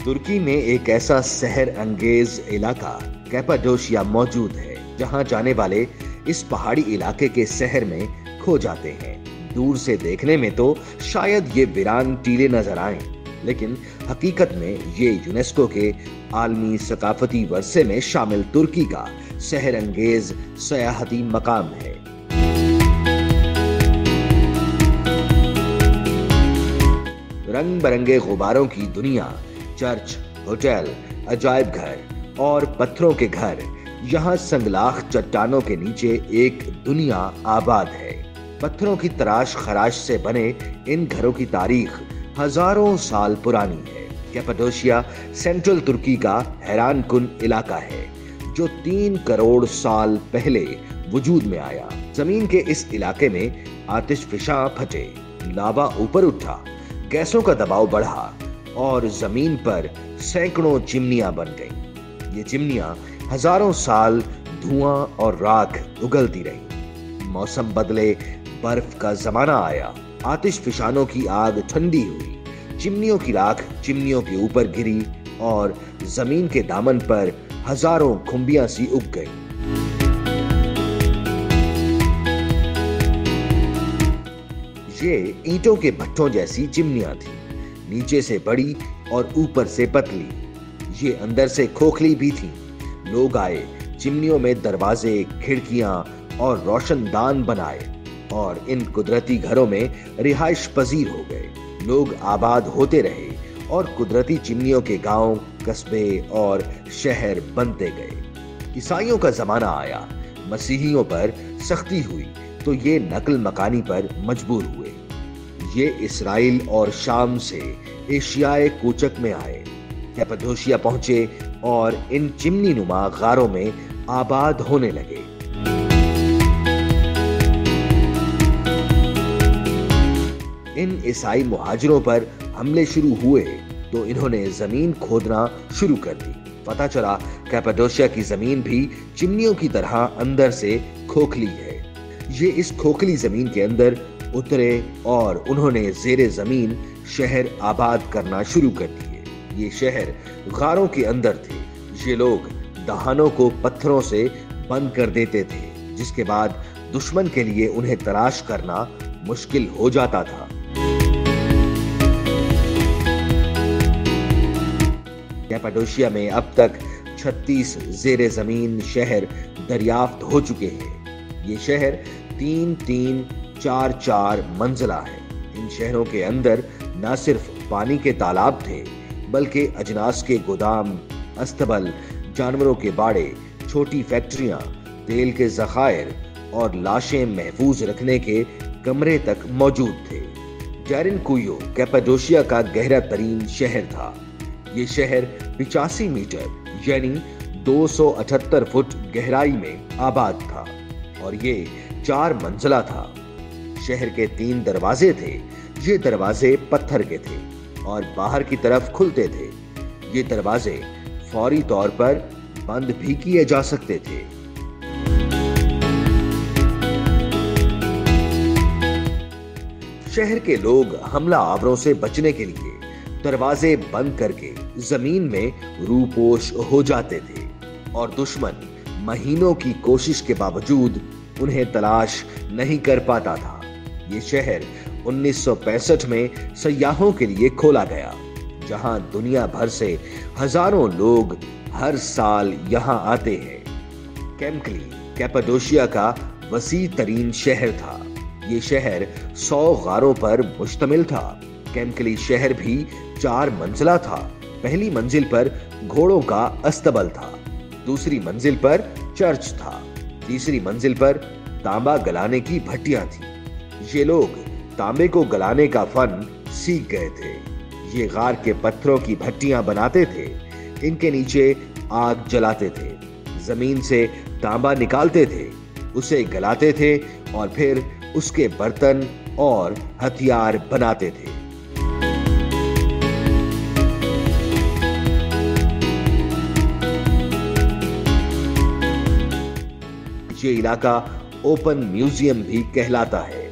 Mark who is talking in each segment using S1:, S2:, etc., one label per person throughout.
S1: तुर्की में एक ऐसा सहर अंगेज इलाका कैपाडोशिया मौजूद है, जहां जाने वाले इस पहाड़ी इलाके के शहर में खो जाते हैं। दूर से देखने में तो शायद ये वीरान टीले नजर आएं, लेकिन हकीकत में ये यूनेस्को के आलमी सकाफती वर्से में शामिल तुर्की का सहर अंगेज सयाहती मकाम है। रंग बिरंगे गुब्बारों की दुनिया, चर्च, होटल, अजायब घर और पत्थरों के घर, यहाँ संगलाख चट्टानों के नीचे एक दुनिया आबाद है। पत्थरों की तराश खराश से बने इन घरों की तारीख हजारों साल पुरानी है। कैपाडोशिया सेंट्रल तुर्की का हैरान कुन इलाका है, जो 3 करोड़ साल पहले वजूद में आया। जमीन के इस इलाके में आतिशफिशा फटे, लावा ऊपर उठा, गैसों का दबाव बढ़ा और जमीन पर सैकड़ों चिमनियां बन गईं। ये चिमनियां हजारों साल धुआं और राख उगलती रही। मौसम बदले, बर्फ का जमाना आया, आतिशफिशानों की आग ठंडी हुई, चिमनियों की राख चिमनियों के ऊपर गिरी और जमीन के दामन पर हजारों खुंबियां सी उग गईं। ये ईंटों के भट्ठों जैसी चिमनियां थी, नीचे से बड़ी और ऊपर से पतली। ये अंदर से खोखली भी थी। लोग आए, चिमनियों में दरवाजे, खिड़कियां और रोशनदान बनाए और इन कुदरती घरों में रिहाइश पजीर हो गए। लोग आबाद होते रहे और कुदरती चिमनियों के गांव, कस्बे और शहर बनते गए। ईसाइयों का जमाना आया, मसीहियों पर सख्ती हुई तो ये नकल मकानी पर मजबूर हुए। ये इसराइल और शाम से एशियाए कूचक में आए, कैपाडोशिया पहुंचे और इन चिमनी नुमा गारों में आबाद होने लगे। इन ईसाई मुहाजिरों पर हमले शुरू हुए तो इन्होंने जमीन खोदना शुरू कर दी। पता चला कैपाडोशिया की जमीन भी चिमनियों की तरह अंदर से खोखली है। ये इस खोखली जमीन के अंदर उतरे और उन्होंने जेरे जमीन शहर आबाद करना शुरू कर दिए। ये शहर गारों के अंदर थे। ये लोग दहानों को पत्थरों से बंद कर देते थे, जिसके बाद दुश्मन के लिए उन्हें तलाश करना मुश्किल हो जाता था। कैपाडोशिया में अब तक 36 जेरे जमीन शहर दरियाफ्त हो चुके हैं। ये शहर 3-3, 4-4 मंजिला है। इन शहरों के अंदर न सिर्फ पानी के तालाब थे, बल्कि अजनास के गोदाम, अस्तबल, जानवरों के बाड़े, छोटी फैक्ट्रियां, तेल के जखायर और लाशें महफूज रखने के कमरे तक मौजूद थे। जैरिनकुयो कैपाडोशिया का गहरा तरीन शहर था। ये शहर 85 मीटर यानी 278 फुट गहराई में आबाद था और ये 4 मंजिला था। शहर के 3 दरवाजे थे। ये दरवाजे पत्थर के थे और बाहर की तरफ खुलते थे। ये दरवाजे फौरी तौर पर बंद भी किए जा सकते थे। शहर के लोग हमला आवरों से बचने के लिए दरवाजे बंद करके जमीन में रूपोश हो जाते थे और दुश्मन महीनों की कोशिश के बावजूद उन्हें तलाश नहीं कर पाता था। ये शहर 1965 में सयाहों के लिए खोला गया, जहां दुनिया भर से हजारों लोग हर साल यहां आते हैं। कैमकली कैपाडोशिया का वसी तरीन शहर था। ये शहर 100 गारों पर मुश्तमिल था। कैमकली शहर भी 4 मंजिला था। पहली मंजिल पर घोड़ों का अस्तबल था, दूसरी मंजिल पर चर्च था, तीसरी मंजिल पर तांबा गलाने की भट्टियां थी। ये लोग तांबे को गलाने का फन सीख गए थे। ये गार के पत्थरों की भट्टियां बनाते थे, इनके नीचे आग जलाते थे, जमीन से तांबा निकालते थे, उसे गलाते थे और फिर उसके बर्तन और हथियार बनाते थे। ये इलाका ओपन म्यूजियम भी कहलाता है।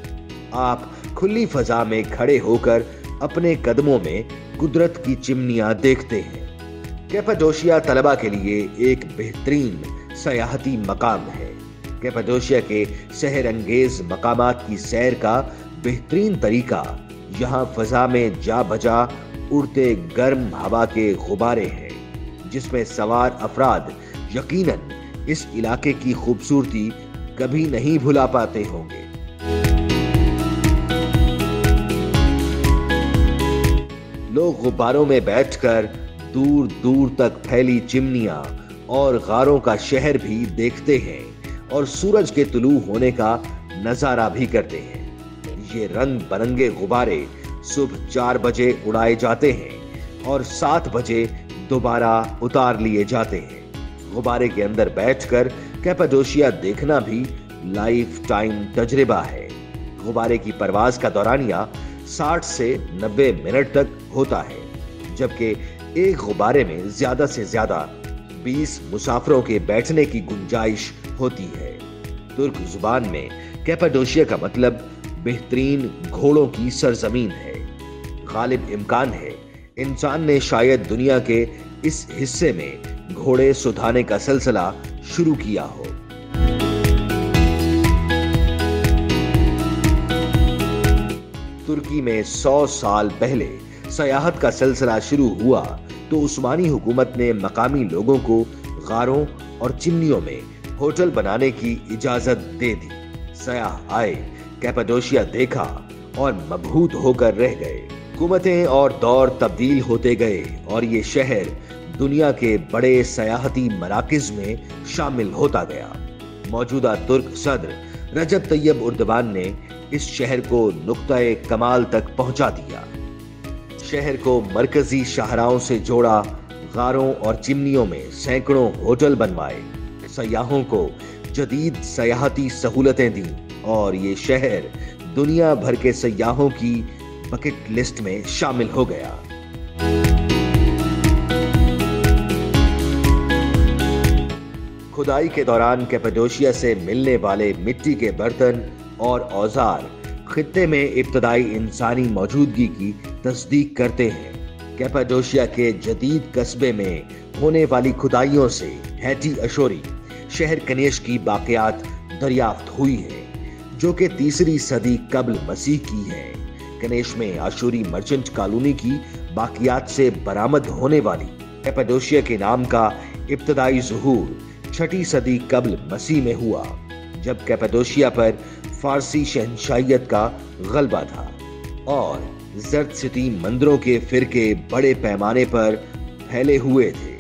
S1: आप खुली फजा में खड़े होकर अपने कदमों में कुदरत की चिमनियां देखते हैं। कैपाडोशिया तलबा के लिए एक बेहतरीन सयाहती मकाम है। कैपाडोशिया के सहर अंगेज मकामात की सैर का बेहतरीन तरीका यहाँ फजा में जा बजा उड़ते गर्म हवा के गुब्बारे हैं, जिसमें सवार अफराद यकीनन इस इलाके की खूबसूरती कभी नहीं भुला पाते होंगे। लोग गुब्बारों में बैठकर दूर दूर तक फैली चिमनियां और गारों का शहर भी देखते हैं और सूरज के तुलू होने का नजारा भी करते हैं। ये रंग बिरंगे गुब्बारे सुबह 4 बजे उड़ाए जाते हैं और 7 बजे दोबारा उतार लिए जाते हैं। गुब्बारे के अंदर बैठकर कैपाडोशिया देखना भी लाइफ टाइम तजुर्बा है। गुब्बारे की परवाज का दौरानिया 60 से 90 मिनट तक होता है, जबकि एक गुब्बारे में ज्यादा से ज्यादा 20 मुसाफिरों के बैठने की गुंजाइश होती है। तुर्क जुबान में कैपाडोशिया का मतलब बेहतरीन घोड़ों की सरजमीन है। गालिब इम्कान है इंसान ने शायद दुनिया के इस हिस्से में घोड़े सुधाने का सिलसिला शुरू किया हो। तुर्की में 100 साल पहले सयाहत का सिलसिला शुरू हुआ तो उस्मानी हुकूमत ने मकामी लोगों को गारों और चिमनियों में होटल बनाने की इजाजत दे दी। सयाह आए, कैपाडोशिया देखा और मबहूत होकर रह गए। हुकूमतें और दौर तब्दील होते गए और ये शहर दुनिया के बड़े सयाहती मराकिज में शामिल होता गया। मौजूदा तुर्क सदर रजब तैयब उर्दवान ने इस शहर को नुक्ताए कमाल तक पहुंचा दिया। शहर को मरकजी शाहराहों से जोड़ा, गारों और चिमनियों में सैकड़ों होटल बनवाए, सयाहों को जदीद सयाहती सहूलतें दी और ये शहर दुनिया भर के सयाहों की बकेट लिस्ट में शामिल हो गया। खुदाई के दौरान कैपाडोशिया से मिलने वाले मिट्टी के बर्तन और औजार खित्ते में इब्तदाई इंसानी मौजूदगी की तस्दीक करते हैं। कैपाडोशिया के जदीद कस्बे में होने वाली खुदाइयों से हैटी अशोरी शहर कनेश की बाकियात दरियाफ्त हुई है, जो कि 3री सदी कब्ल मसीह की है। कनेश में आशूरी मर्चेंट कॉलोनी की बाकियात से बरामद होने वाली कैपाडोशिया के नाम का इब्तदाई ज़ुहूर 6ठी सदी कब्ल मसीह में हुआ, जब कैपाडोशिया पर फारसी शहंशाहियत का गलबा था और जर्द सिटी मंदिरों के फिरके बड़े पैमाने पर फैले हुए थे।